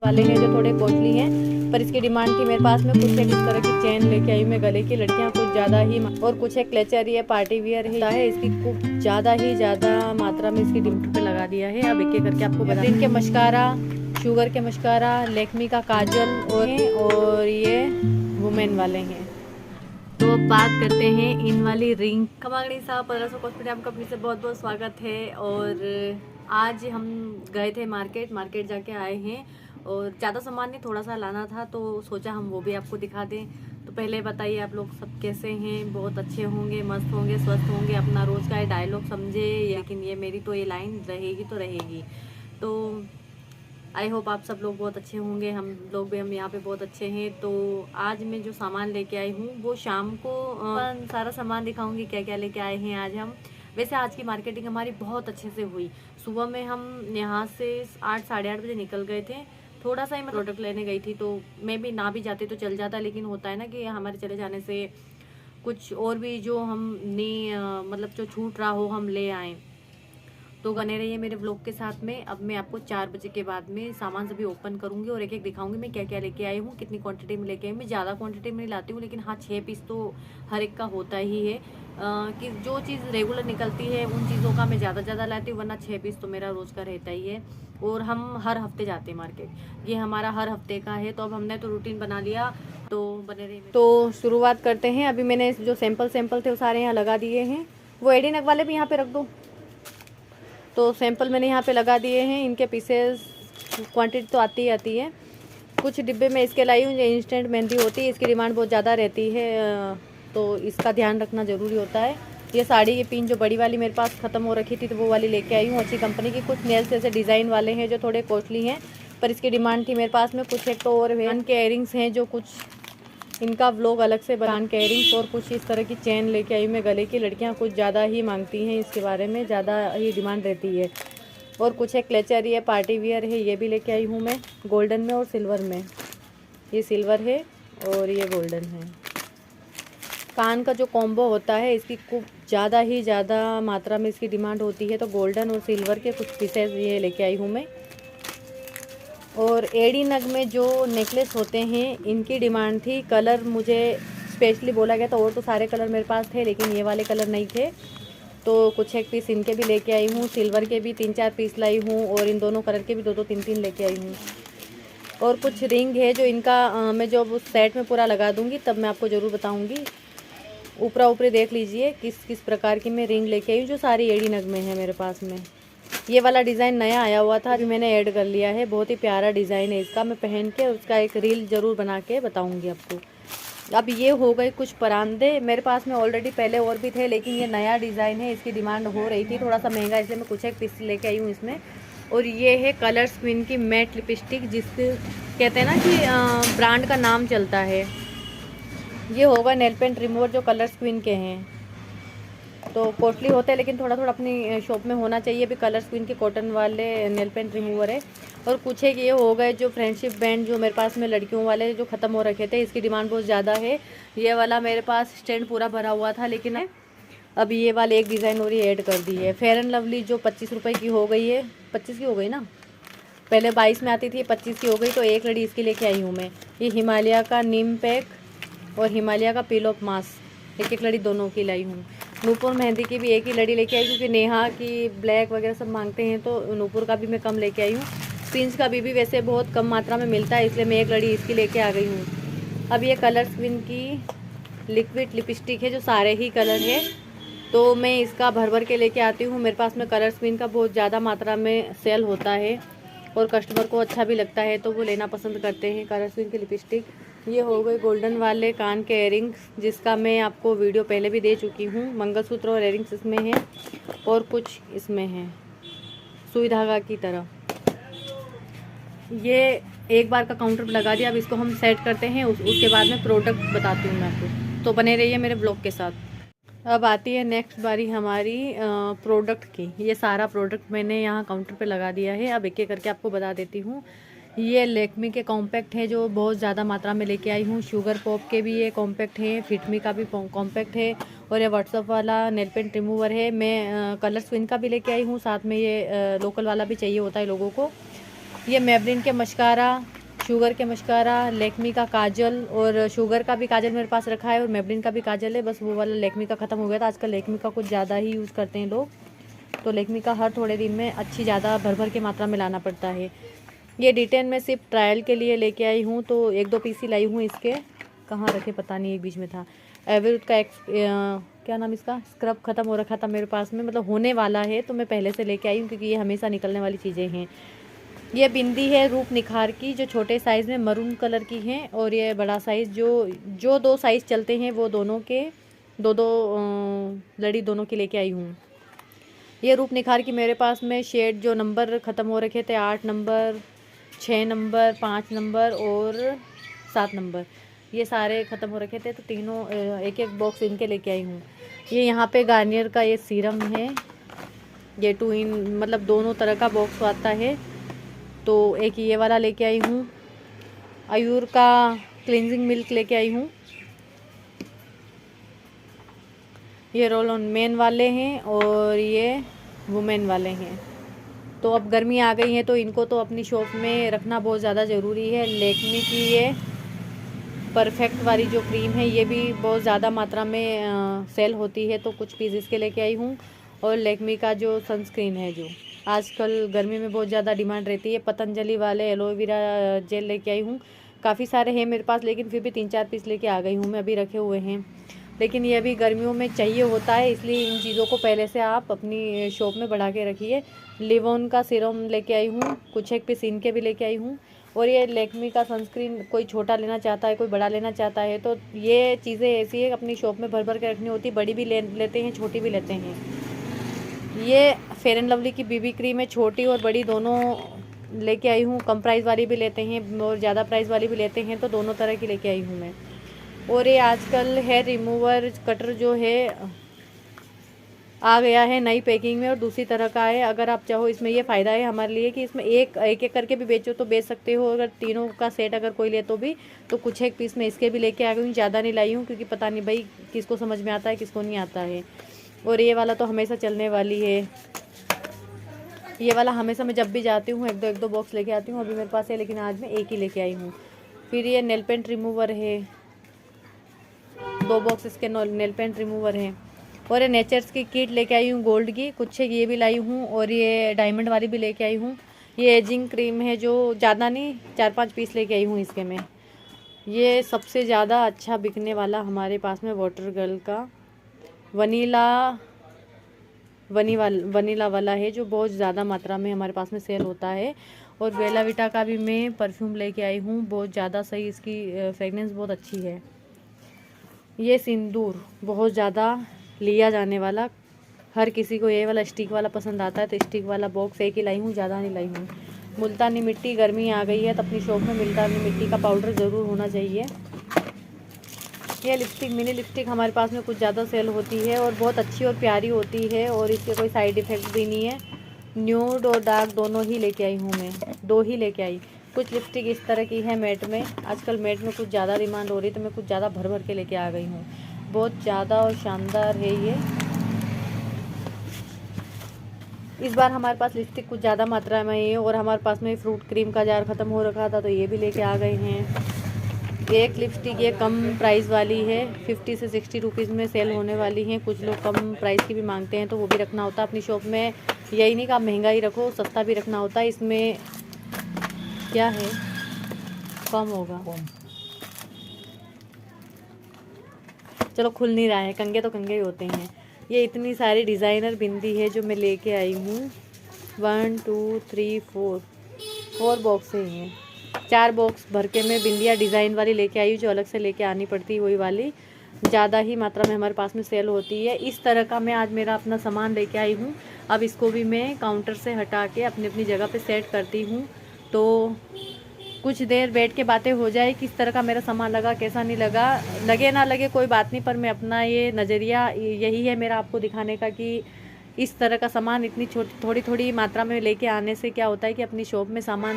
वाले हैं जो थोड़े कॉस्टली हैं, पर इसकी डिमांड थी मेरे पास में। कुछ एक इस तरह की चेन लेके आई मैं गले की, लड़कियां कुछ ज़्यादा ही, और कुछ एक क्लेचर है, पार्टी वियर है इसकी कुछ ज़्यादा मात्रा में इसकी डिमांड पे लगा दिया है। अब एक एक करके आपको बता। इनके मस्कारा, शुगर के मस्कारा, लैक्मी का काजल और ये वुमेन वाले हैं। तो अब बात करते हैं इन वाली रिंग। कमागड़ी साहब 1500 कॉस्मेटिक, आपका फिर से बहुत बहुत स्वागत है। और आज हम गए थे मार्केट जाके आए हैं, और ज़्यादा सामान नहीं, थोड़ा सा लाना था, तो सोचा हम वो भी आपको दिखा दें। तो पहले बताइए आप लोग सब कैसे हैं? बहुत अच्छे होंगे, मस्त होंगे, स्वस्थ होंगे। अपना रोज़ का डायलॉग समझे, लेकिन ये मेरी तो ये लाइन रहेगी तो रहेगी। तो आई होप आप सब लोग बहुत अच्छे होंगे, हम लोग भी, हम यहाँ पे बहुत अच्छे हैं। तो आज मैं जो सामान लेके आई हूँ वो शाम को सारा सामान दिखाऊंगी क्या क्या लेके आए हैं आज हम। वैसे आज की मार्केटिंग हमारी बहुत अच्छे से हुई। सुबह में हम यहाँ से 8 साढ़े 8 बजे निकल गए थे। थोड़ा सा ही मैं प्रोडक्ट लेने गई थी, तो मैं भी ना भी जाती तो चल जाता, लेकिन होता है ना कि हमारे चले जाने से कुछ और भी जो हम नहीं मतलब जो छूट रहा हो हम ले आएँ। तो बने रहिए मेरे व्लॉग के साथ में। अब मैं आपको 4 बजे के बाद में सामान सभी ओपन करूंगी और एक एक दिखाऊंगी मैं क्या क्या लेके आई हूँ, कितनी क्वांटिटी में लेके आई। मैं ज़्यादा क्वांटिटी में नहीं लाती हूँ, लेकिन हाँ 6 पीस तो हर एक का होता ही है। कि जो चीज़ रेगुलर निकलती है उन चीज़ों का मैं ज़्यादा लाती हूँ, वरना 6 पीस तो मेरा रोज़ का रहता ही है। और हम हर हफ्ते जाते हैं मार्केट, ये हमारा हर हफ्ते का है। तो अब हमने तो रूटीन बना लिया, तो बने रहिए। तो शुरुआत करते हैं। अभी मैंने जो सैंपल थे वो सारे यहाँ लगा दिए हैं। वो एडी नग वाले भी यहाँ पे रख दो। तो सैंपल मैंने यहाँ पे लगा दिए हैं। इनके पीसेस क्वांटिटी तो आती है। कुछ डिब्बे में इसके लाई हूँ, जो इंस्टेंट मेहंदी होती है, इसकी डिमांड बहुत ज़्यादा रहती है, तो इसका ध्यान रखना ज़रूरी होता है। ये साड़ी की पिन जो बड़ी वाली मेरे पास ख़त्म हो रखी थी, तो वो वाली लेके आई हूँ अच्छी कंपनी की। कुछ नेल्स ऐसे डिज़ाइन वाले हैं जो थोड़े कॉस्टली हैं, पर इसकी डिमांड थी मेरे पास में। कुछ एक तो और वेन के इयरिंग्स हैं, जो कुछ इनका व्लॉग अलग से बनान के इयरिंग्स, और कुछ इस तरह की चेन लेके आई मैं गले की। लड़कियां कुछ ज़्यादा ही मांगती हैं, इसके बारे में ज़्यादा ही डिमांड रहती है। और कुछ एक क्लेचर है, पार्टी वियर है, ये भी लेके आई हूँ मैं, गोल्डन में और सिल्वर में। ये सिल्वर है और ये गोल्डन है। कान का जो कॉम्बो होता है, इसकी कुछ ज़्यादा मात्रा में इसकी डिमांड होती है, तो गोल्डन और सिल्वर के कुछ पीसेस ये लेके आई हूँ मैं। और एडी नग में जो नेकलेस होते हैं, इनकी डिमांड थी। कलर मुझे स्पेशली बोला गया था, और तो सारे कलर मेरे पास थे, लेकिन ये वाले कलर नहीं थे, तो कुछ एक पीस इनके भी लेके आई हूँ। सिल्वर के भी 3-4 पीस लाई हूँ, और इन दोनों कलर के भी 2-2 3-3 लेके आई हूँ। और कुछ रिंग है जो इनका मैं जब उस सेट में पूरा लगा दूँगी तब मैं आपको ज़रूर बताऊँगी। ऊपरी देख लीजिए किस किस प्रकार की मैं रिंग लेके आई हूँ, जो सारी एडी नग में है मेरे पास में। ये वाला डिज़ाइन नया आया हुआ था, अभी मैंने ऐड कर लिया है। बहुत ही प्यारा डिज़ाइन है इसका। मैं पहन के उसका एक रील ज़रूर बना के बताऊंगी आपको। अब ये हो गए कुछ परांदे, मेरे पास में ऑलरेडी पहले और भी थे, लेकिन ये नया डिज़ाइन है, इसकी डिमांड हो रही थी, थोड़ा सा महंगा, इसलिए मैं कुछ एक पीस लेके आई हूँ इसमें। और ये है कलर स्क्वीन की मैट लिपस्टिक, जिसके कहते हैं ना कि ब्रांड का नाम चलता है। ये होगा नेल पेंट रिमूवर, जो कलर स्क्वीन के हैं, तो कॉस्टली होते हैं, लेकिन थोड़ा अपनी शॉप में होना चाहिए। भी कलर स्क्वीन के कॉटन वाले नेल पेंट रिमूवर है। और कुछ एक ये हो गए जो फ्रेंडशिप बैंड, जो मेरे पास में लड़कियों वाले जो ख़त्म हो रखे थे, इसकी डिमांड बहुत ज़्यादा है। ये वाला मेरे पास स्टैंड पूरा भरा हुआ था, लेकिन अब ये वाले एक डिज़ाइन और ये ऐड कर दी है। फेयर एंड लवली जो 25 रुपये की हो गई है, 25 की हो गई ना, पहले 22 में आती थी, 25 की हो गई, तो एक लड़ी इसकी लेके आई हूँ मैं। ये हिमालय का नीम पैक और हिमालय का पील ऑफ मास्क, एक लड़ी दोनों की लाई हूँ। नूपुर मेहंदी की भी एक ही लड़ी लेके आई, क्योंकि नेहा की ब्लैक वगैरह सब मांगते हैं, तो नूपुर का भी मैं कम लेके आई हूँ। पिंच का भी वैसे बहुत कम मात्रा में मिलता है, इसलिए मैं एक लड़ी इसकी लेके आ गई हूँ। अब ये कलर स्क्वीन की लिक्विड लिपस्टिक है, जो सारे ही कलर है, तो मैं इसका भर के लेके आती हूँ। मेरे पास में कलर स्क्वीन का बहुत ज़्यादा मात्रा में सेल होता है, और कस्टमर को अच्छा भी लगता है, तो वो लेना पसंद करते हैं कलर स्क्वीन की लिपस्टिक। ये हो गए गोल्डन वाले कान के इयरिंग्स, जिसका मैं आपको वीडियो पहले भी दे चुकी हूँ। मंगलसूत्र और इयरिंग्स इसमें है, और कुछ इसमें है सुई धागा की तरह। ये एक बार का काउंटर पर लगा दिया। अब इसको हम सेट करते हैं, उसके बाद में प्रोडक्ट बताती हूँ मैं आपको, तो बने रहिए मेरे ब्लॉग के साथ। अब आती है नेक्स्ट बारी हमारी प्रोडक्ट की। ये सारा प्रोडक्ट मैंने यहाँ काउंटर पे लगा दिया है। अब एक एक करके आपको बता देती हूँ। ये लैक्मी के कॉम्पैक्ट है, जो बहुत ज़्यादा मात्रा में लेके आई हूँ। शुगर पॉप के भी ये कॉम्पैक्ट है, फिटमी का भी कॉम्पैक्ट है, और ये व्हाट्सअप वाला नेल पेंट रिमूवर है। मैं कलर स्क्वीन का भी लेके आई हूँ, साथ में ये लोकल वाला भी चाहिए होता है लोगों को। ये मेबलिन के मस्कारा, शुगर के मस्कारा, लैक्मी का काजल, और शुगर का भी काजल मेरे पास रखा है और मेबलिन का भी काजल है। बस वो वाला लैक्मी का ख़त्म हो गया था। आजकल लैक्मी का कुछ ज़्यादा ही यूज़ करते हैं लोग, तो लैक्मी का हर थोड़े दिन में अच्छी ज़्यादा भर भर के मात्रा में लाना पड़ता है। ये D10 में सिर्फ ट्रायल के लिए लेके आई हूँ, तो 1-2 पीस ही लाई हूँ इसके। कहाँ रखे पता नहीं, एक बीच में था। एवरेस्ट का क्या नाम इसका, स्क्रब ख़त्म हो रखा था मेरे पास में, मतलब होने वाला है, तो मैं पहले से लेके आई हूँ क्योंकि ये हमेशा निकलने वाली चीज़ें हैं। ये बिंदी है रूप निखार की, जो छोटे साइज़ में मरून कलर की है, और ये बड़ा साइज़ जो 2 साइज़ चलते हैं वो दोनों के 2-2 लड़ी दोनों की लेके आई हूँ। ये रूप निखार की मेरे पास में शेड जो नंबर ख़त्म हो रखे थे, 8 नंबर, 6 नंबर, 5 नंबर और 7 नंबर, ये सारे ख़त्म हो रखे थे, तो तीनों एक एक बॉक्स इनके लेके आई हूँ। ये यहाँ पे गार्नियर का ये सीरम है, ये 2 इन मतलब दोनों तरह का बॉक्स आता है, तो एक ये वाला लेके आई हूँ। आयुर का क्लींजिंग मिल्क लेके आई हूँ। ये रोल ऑन मेन वाले हैं और ये वुमेन वाले हैं। तो अब गर्मी आ गई है तो इनको तो अपनी शॉप में रखना बहुत ज़्यादा ज़रूरी है। लैक्मे की ये परफेक्ट वाली जो क्रीम है ये भी बहुत ज़्यादा मात्रा में सेल होती है, तो कुछ पीस इसके लेके आई हूँ। और लैक्मे का जो सनस्क्रीन है, जो आजकल गर्मी में बहुत ज़्यादा डिमांड रहती है, पतंजलि वाले एलोवेरा जेल लेके आई हूँ। काफ़ी सारे हैं मेरे पास, लेकिन फिर भी 3-4 पीस लेके आ गई हूँ मैं, अभी रखे हुए हैं। लेकिन ये अभी गर्मियों में चाहिए होता है, इसलिए इन चीज़ों को पहले से आप अपनी शॉप में बढ़ा के रखिए। लिवोन का सीरम लेके आई हूँ, कुछ एक पीस इनके भी लेके आई हूँ। और ये लैक्मे का सनस्क्रीन कोई छोटा लेना चाहता है, कोई बड़ा लेना चाहता है, तो ये चीज़ें ऐसी है अपनी शॉप में भर भर के रखनी होती है। बड़ी भी लेते हैं, छोटी भी लेते हैं। ये फेयर एंड लवली की बीबी क्रीम है, छोटी और बड़ी दोनों लेके आई हूँ। कम प्राइस वाली भी लेते हैं और ज़्यादा प्राइस वाली भी लेते हैं, तो दोनों तरह की लेके आई हूँ मैं। और ये आजकल हेयर रिमूवर कटर जो है आ गया है नई पैकिंग में और दूसरी तरह का है। अगर आप चाहो, इसमें ये फ़ायदा है हमारे लिए कि इसमें एक एक करके भी बेचो तो बेच सकते हो। अगर तीनों का सेट अगर कोई ले तो भी, तो कुछ एक पीस में इसके भी लेके आ गई हूँ। ज़्यादा नहीं लाई हूँ क्योंकि पता नहीं भाई किसको समझ में आता है, किसको नहीं आता है। और ये वाला तो हमेशा चलने वाली है, ये वाला हमेशा मैं जब भी जाती हूँ एक दो बॉक्स लेके आती हूँ। अभी मेरे पास है, लेकिन आज मैं एक ही लेके आई हूँ। फिर ये नेल पेंट रिमूवर है, 2 बॉक्स इसके नेल पेंट रिमूवर हैं। और ये नेचर्स की किट लेके आई हूँ गोल्ड की, कुछ ये भी लाई हूँ। और ये डायमंड वाली भी लेके आई हूँ। ये एजिंग क्रीम है, जो ज़्यादा नहीं 4-5 पीस लेके आई हूँ इसके में। ये सबसे ज़्यादा अच्छा बिकने वाला हमारे पास में वाटर गर्ल का वनीला वाला है, जो बहुत ज़्यादा मात्रा में हमारे पास में सेल होता है। और बेला विटा का भी मैं परफ्यूम लेके आई हूँ, बहुत ज़्यादा सही, इसकी फ्रेगनेंस बहुत अच्छी है। ये सिंदूर बहुत ज़्यादा लिया जाने वाला, हर किसी को ये वाला स्टिक वाला पसंद आता है, तो स्टिक वाला बॉक्स एक ही लाई हूँ, ज़्यादा नहीं लाई हूँ। मुल्तानी मिट्टी, गर्मी आ गई है तो अपनी शॉप में मुल्तानी मिट्टी का पाउडर ज़रूर होना चाहिए। ये लिपस्टिक, मिनी लिपस्टिक हमारे पास में कुछ ज़्यादा सेल होती है और बहुत अच्छी और प्यारी होती है, और इसके कोई साइड इफ़ेक्ट भी नहीं है। न्यूड और डार्क दोनों ही लेके आई हूँ मैं, 2 ही लेके आई। कुछ लिपस्टिक इस तरह की है मैट में, आजकल मैट में कुछ ज़्यादा डिमांड हो रही है, तो मैं कुछ ज़्यादा भर भर के लेके आ गई हूँ। बहुत ज़्यादा और शानदार है ये। इस बार हमारे पास लिपस्टिक कुछ ज़्यादा मात्रा में है, और हमारे पास में फ्रूट क्रीम का जार ख़त्म हो रखा था, तो ये भी लेके आ गए हैं। एक लिपस्टिक ये कम प्राइस वाली है, 50 से 60 रुपीज़ में सेल होने वाली हैं। कुछ लोग कम प्राइस की भी मांगते हैं, तो वो भी रखना होता है अपनी शॉप में। यही नहीं कि आप महंगा ही रखो, सस्ता भी रखना होता है। इसमें क्या है, कम होगा, चलो खुल नहीं रहा है, कंगे तो कंगे ही होते हैं। ये इतनी सारी डिज़ाइनर बिंदी है जो मैं लेके आई हूँ, 1 2 3 4 बॉक्स हैं। 4 बॉक्स भर के मैं बिंदिया डिज़ाइन वाली लेके आई हूँ, जो अलग से लेके आनी पड़ती है, वही वाली ज़्यादा ही मात्रा में हमारे पास में सेल होती है। इस तरह का मैं आज मेरा अपना सामान लेके आई हूँ। अब इसको भी मैं काउंटर से हटा के अपनी अपनी जगह पे सेट करती हूँ, तो कुछ देर बैठ के बातें हो जाए, किस तरह का मेरा सामान लगा, कैसा नहीं लगा। लगे ना लगे कोई बात नहीं, पर मैं अपना ये नज़रिया यही है मेरा आपको दिखाने का कि इस तरह का सामान इतनी थोड़ी थोड़ी मात्रा में लेके आने से क्या होता है कि अपनी शॉप में सामान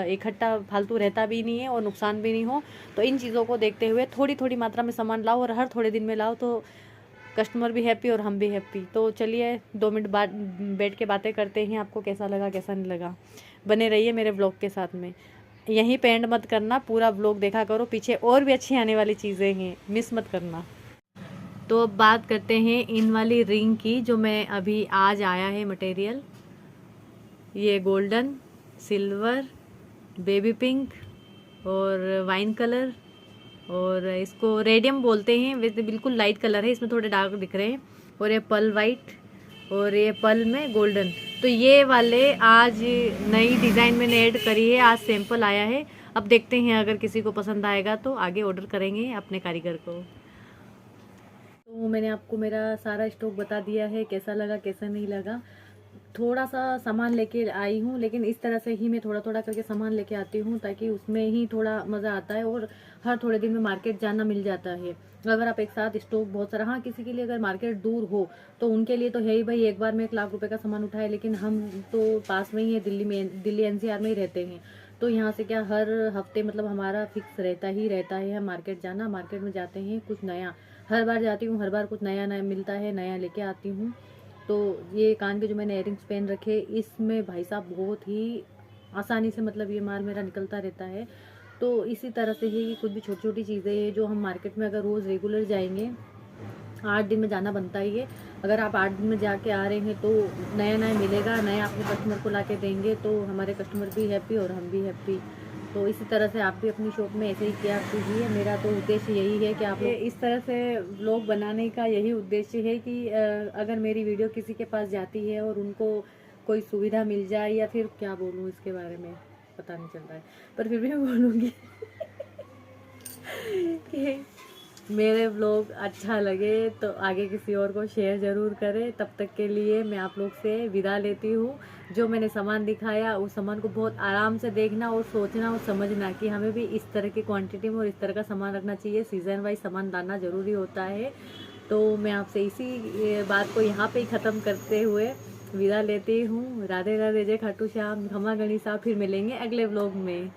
इकट्ठा फालतू रहता भी नहीं है और नुकसान भी नहीं हो। तो इन चीज़ों को देखते हुए थोड़ी थोड़ी मात्रा में सामान लाओ, और हर थोड़े दिन में लाओ, तो कस्टमर भी हैप्पी और हम भी हैप्पी। तो चलिए 2 मिनट बाद बैठ के बातें करते हैं, आपको कैसा लगा कैसा नहीं लगा। बने रहिए मेरे व्लॉग के साथ में। यहीं पे एंड मत करना, पूरा व्लॉग देखा करो, पीछे और भी अच्छी आने वाली चीज़ें हैं, मिस मत करना। तो अब बात करते हैं इन वाली रिंग की, जो मैं अभी आज आया है मटेरियल। ये गोल्डन, सिल्वर, बेबी पिंक और वाइन कलर, और इसको रेडियम बोलते हैं। वैसे बिल्कुल लाइट कलर है, इसमें थोड़े डार्क दिख रहे हैं। और ये पर्ल वाइट, और ये पर्ल में गोल्डन। तो ये वाले आज नई डिज़ाइन मैंने ऐड करी है, आज सैंपल आया है। अब देखते हैं, अगर किसी को पसंद आएगा तो आगे ऑर्डर करेंगे अपने कारीगर को। तो मैंने आपको मेरा सारा स्टॉक बता दिया है, कैसा लगा कैसा नहीं लगा। थोड़ा सा सामान लेके आई हूँ, लेकिन इस तरह से ही मैं थोड़ा थोड़ा करके सामान लेके आती हूँ, ताकि उसमें ही थोड़ा मज़ा आता है और हर थोड़े दिन में मार्केट जाना मिल जाता है। अगर आप एक साथ स्टॉक बहुत सारा, हाँ किसी के लिए अगर मार्केट दूर हो तो उनके लिए तो है ही भाई, एक बार में 1 लाख रुपए का सामान उठाए। लेकिन हम तो पास में ही है, दिल्ली एनसीआर में ही रहते हैं। तो यहाँ से क्या हर हफ्ते मतलब हमारा फिक्स रहता ही रहता है मार्केट जाना। मार्केट में जाते हैं, कुछ नया हर बार जाती हूँ, हर बार कुछ नया नया मिलता है, नया लेके आती हूँ। तो ये कान के जो मैंने इयरिंग्स पहन रखे, इसमें भाई साहब बहुत ही आसानी से मतलब ये माल मेरा निकलता रहता है। तो इसी तरह से ही कुछ भी छोटी छोटी चीज़ें हैं जो हम मार्केट में अगर रोज़ रेगुलर जाएंगे, 8 दिन में जाना बनता ही है। अगर आप 8 दिन में जाके आ रहे हैं तो नया नया मिलेगा, नया अपने कस्टमर को ला के देंगे, तो हमारे कस्टमर भी हैप्पी और हम भी हैप्पी। तो इसी तरह से आप भी अपनी शॉप में ऐसे ही किया कीजिए। मेरा तो उद्देश्य यही है कि आप इस तरह से व्लॉग बनाने का यही उद्देश्य है कि अगर मेरी वीडियो किसी के पास जाती है और उनको कोई सुविधा मिल जाए, या फिर क्या बोलूँ इसके बारे में पता नहीं चल रहा है, पर फिर भी मैं बोलूँगी कि मेरे व्लॉग अच्छा लगे तो आगे किसी और को शेयर ज़रूर करें। तब तक के लिए मैं आप लोग से विदा लेती हूँ। जो मैंने सामान दिखाया उस सामान को बहुत आराम से देखना और सोचना और समझना कि हमें भी इस तरह की क्वांटिटी में और इस तरह का सामान रखना चाहिए। सीज़न वाइज सामान लाना ज़रूरी होता है। तो मैं आपसे इसी बात को यहाँ पे ही ख़त्म करते हुए विदा लेती हूँ। राधे राधे, जय खाटू श्याम, खमा गणिसा। फिर मिलेंगे अगले व्लॉग में।